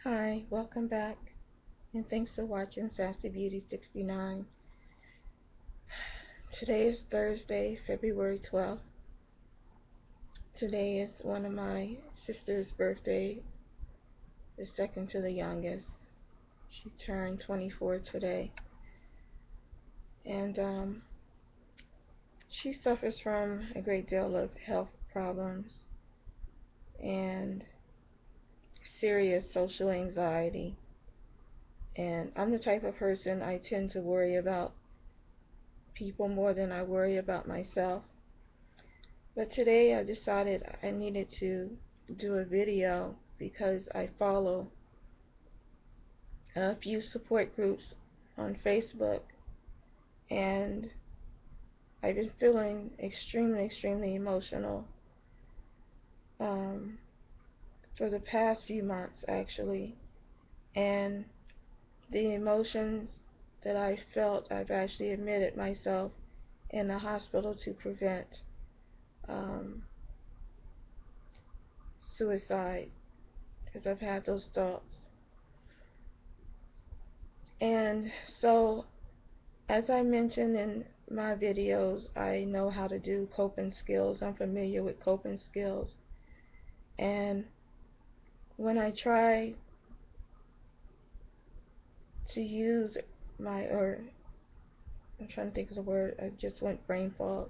Hi, welcome back, and thanks for watching Sassy Beauty 69. Today is Thursday, February 12th. Today is one of my sister's birthday, the second to the youngest. She turned 24 today, and she suffers from a great deal of health problems and serious social anxiety. And I'm the type of person I tend to worry about people more than I worry about myself. But today I decided I needed to do a video because I follow a few support groups on Facebook, and I've been feeling extremely emotional um, for the past few months actually. And the emotions that I felt, I've actually admitted myself in the hospital to prevent um, suicide, because I've had those thoughts. And so, as I mentioned in my videos, I know how to do coping skills. I'm familiar with coping skills. And when I try to use I'm trying to think of the word, I just went brain fog.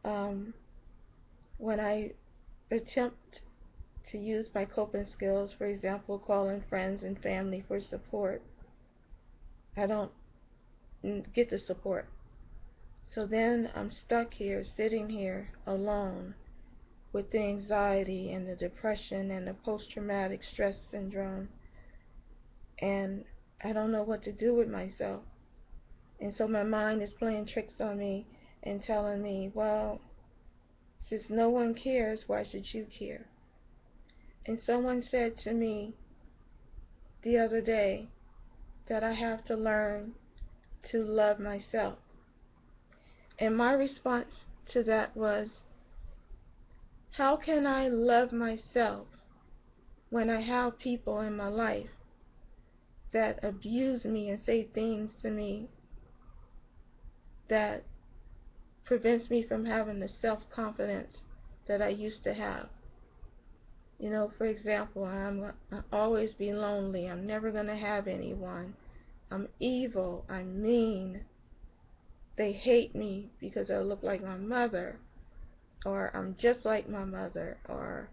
Um, when I attempt to use my coping skills, for example, calling friends and family for support, I don't get the support. So then I'm stuck here, sitting here alone, with the anxiety and the depression and the post-traumatic stress syndrome, and I don't know what to do with myself. And so my mind is playing tricks on me and telling me, well, since no one cares, why should you care? And someone said to me the other day that I have to learn to love myself. And my response to that was, how can I love myself when I have people in my life that abuse me and say things to me that prevents me from having the self-confidence that I used to have? You know, for example, I'll always be lonely. I'm never going to have anyone. I'm evil. I'm mean. They hate me because I look like my mother, or I'm just like my mother, or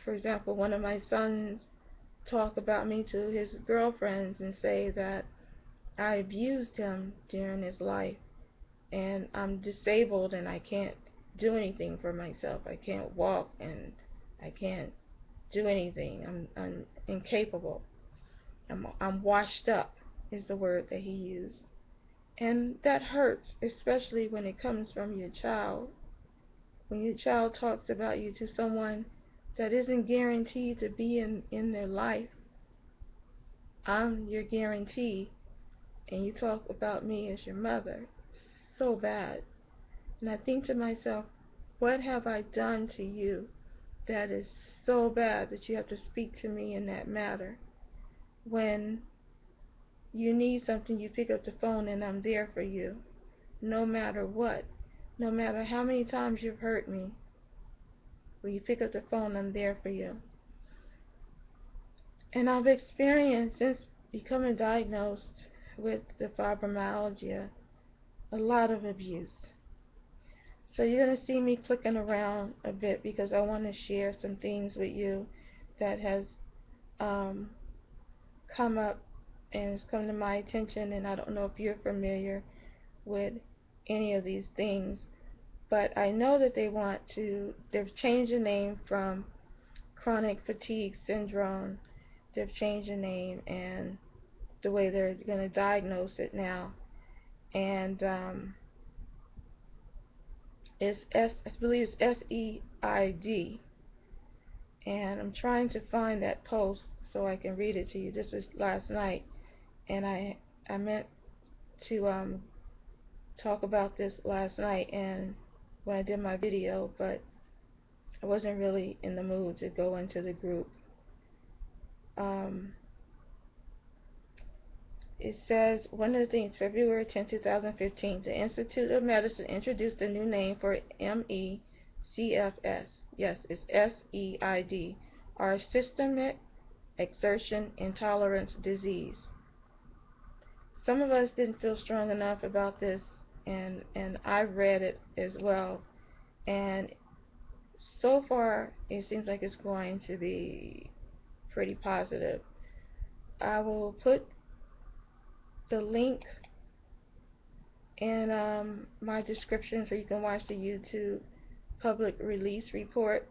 for example, one of my sons talk about me to his girlfriends and say that I abused him during his life, and I'm disabled and I can't do anything for myself. I can't walk and I can't do anything. I'm incapable. I'm washed up is the word that he used. And that hurts, especially when it comes from your child. When your child talks about you to someone that isn't guaranteed to be in their life. I'm your guarantee, and you talk about me as your mother. So bad. And I think to myself, what have I done to you that is so bad that you have to speak to me in that matter? When you need something, you pick up the phone and I'm there for you, no matter what. No matter how many times you've hurt me, when you pick up the phone, I'm there for you. And I've experienced, since becoming diagnosed with the fibromyalgia, a lot of abuse. So you're going to see me clicking around a bit because I want to share some things with you that has um, come up and has come to my attention, and I don't know if you're familiar with any of these things, but I know that they've changed the name from chronic fatigue syndrome. They've changed the name and the way they're going to diagnose it now. And I believe it's SEID. And I'm trying to find that post so I can read it to you. This was last night, and I meant to talk about this last night and when I did my video, but I wasn't really in the mood to go into the group. Um, it says, one of the things, February 10, 2015, the Institute of Medicine introduced a new name for MECFS. Yes, it's SEID, or Systemic Exertion Intolerance Disease. Some of us didn't feel strong enough about this, and I've read it as well, and so far it seems like it's going to be pretty positive. I will put the link in my description so you can watch the YouTube public release report,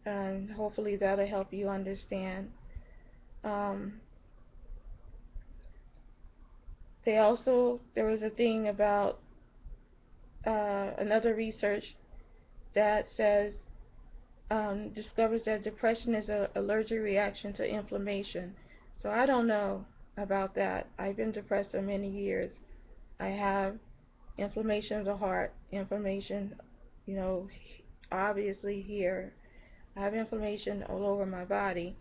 and hopefully that'll help you understand. Um, there was a thing about another research that says discovers that depression is an allergic reaction to inflammation. So I don't know about that. I've been depressed for many years. I have inflammation of the heart, inflammation, you know, obviously here. I have inflammation all over my body.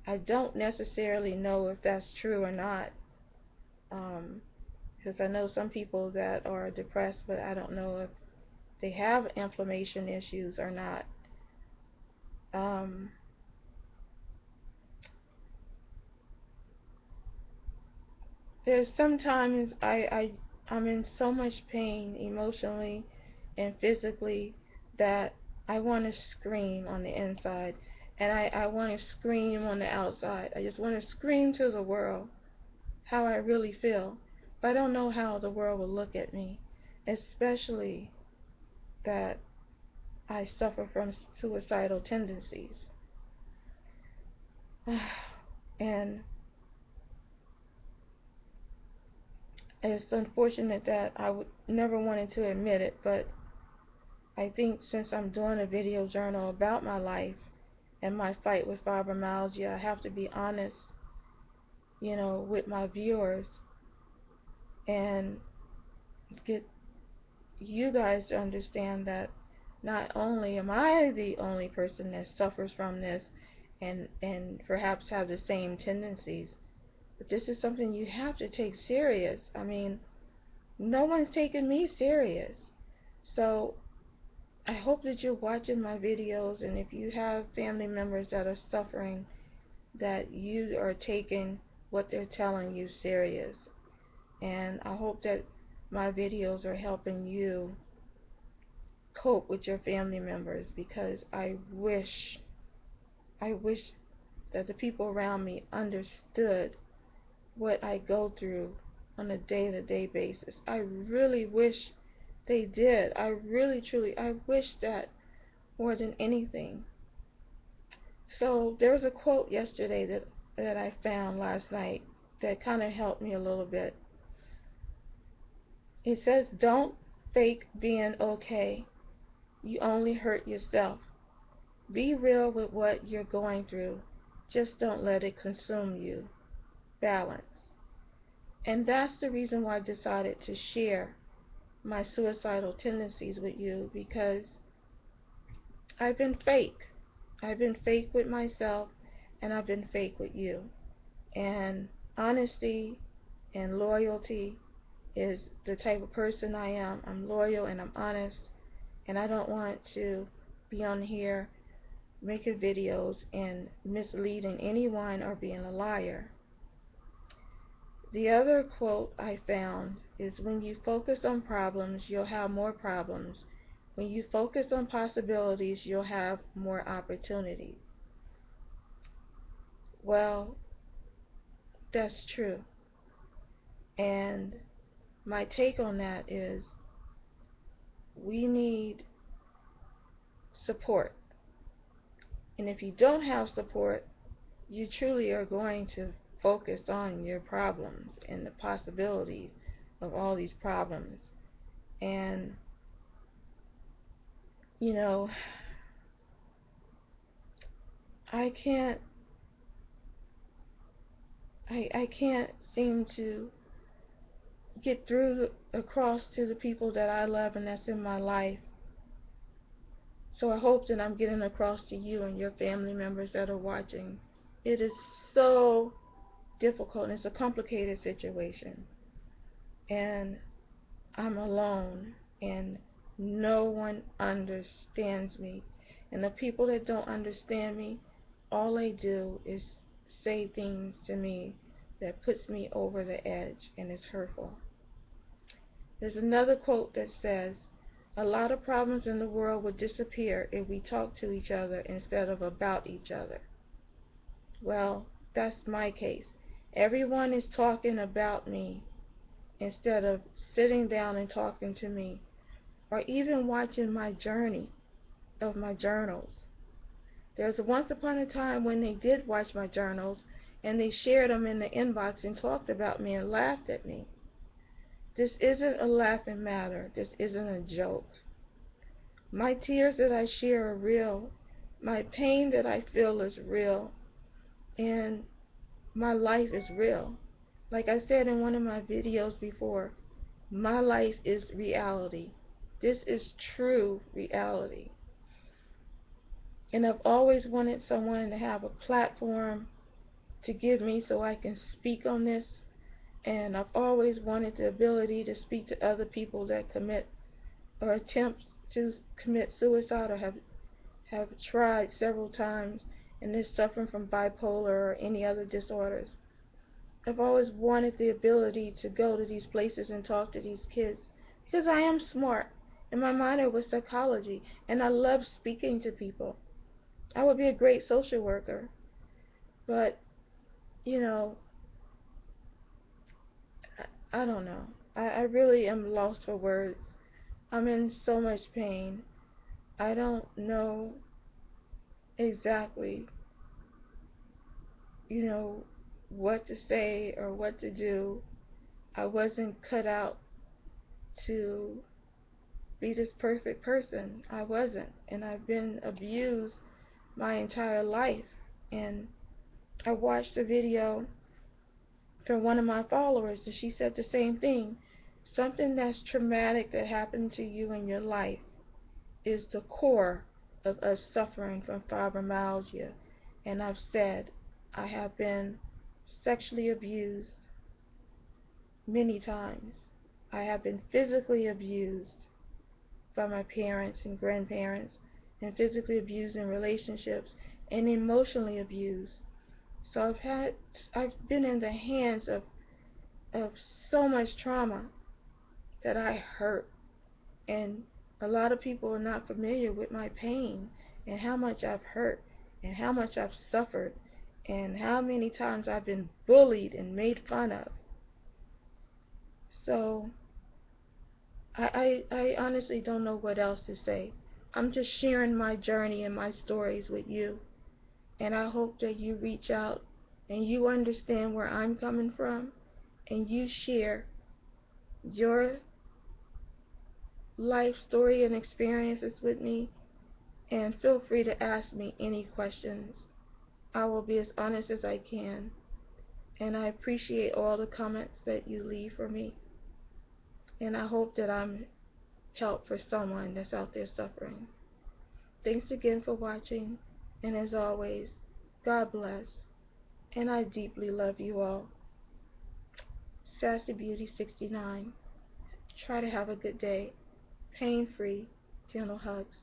I don't necessarily know if that's true or not, because I know some people that are depressed, but I don't know if they have inflammation issues or not. Um, there's sometimes I'm in so much pain emotionally and physically that I want to scream on the inside, and I want to scream on the outside. I just want to scream to the world how I really feel, but I don't know how the world will look at me, especially that I suffer from suicidal tendencies. And it's unfortunate that I would never wanted to admit it, but I think since I'm doing a video journal about my life and my fight with fibromyalgia, I have to be honest, with my viewers and get you guys to understand that not only am I the only person that suffers from this and perhaps have the same tendencies, but this is something you have to take serious. I mean, no one's taking me serious. So I hope that you're watching my videos, and if you have family members that are suffering, that you are taking what they're telling you serious. And I hope that my videos are helping you cope with your family members, because I wish that the people around me understood what I go through on a day-to-day basis. I really wish they did. I really, truly, I wish that more than anything. So there was a quote yesterday that I found last night that kind of helped me a little bit. It says, "Don't fake being okay. You only hurt yourself. Be real with what you're going through. Just don't let it consume you." Balance. And that's the reason why I decided to share my suicidal tendencies with you, because I've been fake. I've been fake with myself, and I've been fake with you. And honesty and loyalty is the type of person I am. I'm loyal and I'm honest, and I don't want to be on here making videos and misleading anyone or being a liar. The other quote I found is, "When you focus on problems, you'll have more problems. When you focus on possibilities, you'll have more opportunity." Well, that's true. And my take on that is, we need support. And if you don't have support, you truly are going to focus on your problems and the possibilities of all these problems. And, you know, I can't I can't seem to get through across to the people that I love and that's in my life So I hope that I'm getting across to you and your family members that are watching. It is so difficult, and it's a complicated situation. And I'm alone, and no one understands me. And the people that don't understand me, all they do is say things to me that puts me over the edge, and it's hurtful. There's another quote that says, "A lot of problems in the world would disappear if we talked to each other instead of about each other." Well, that's my case. Everyone is talking about me instead of sitting down and talking to me, or even watching my journey of my journals. There's once upon a time when they did watch my journals, and they shared them in the inbox and talked about me and laughed at me. This isn't a laughing matter. This isn't a joke. My tears that I share are real. My pain that I feel is real. And my life is real. Like I said in one of my videos before, my life is reality. This is true reality. And I've always wanted someone to have a platform to give me so I can speak on this. And I've always wanted the ability to speak to other people that commit or attempt to commit suicide, or have tried several times and is suffering from bipolar or any other disorders. I've always wanted the ability to go to these places and talk to these kids, because I am smart and my minor was psychology, and I love speaking to people. I would be a great social worker, but you know, I don't know. I really am lost for words. I'm in so much pain. I don't know exactly, you know, what to say or what to do. I wasn't cut out to be this perfect person. I wasn't. And I've been abused my entire life. And I watched a video from one of my followers, and she said the same thing. Something that's traumatic that happened to you in your life is the core of us suffering from fibromyalgia. And I've said I have been sexually abused many times. I have been physically abused by my parents and grandparents, and physically abused in relationships, and emotionally abused. So I've been in the hands of so much trauma that I hurt. And a lot of people are not familiar with my pain and how much I've hurt and how much I've suffered and how many times I've been bullied and made fun of. So I honestly don't know what else to say. I'm just sharing my journey and my stories with you, and I hope that you reach out and you understand where I'm coming from, and you share your life story and experiences with me, and feel free to ask me any questions. I will be as honest as I can, and I appreciate all the comments that you leave for me, and I hope that I'm help for someone that's out there suffering. Thanks again for watching, and as always, God bless, and I deeply love you all. Sassy Beauty 69. Try to have a good day. Pain-free, gentle hugs.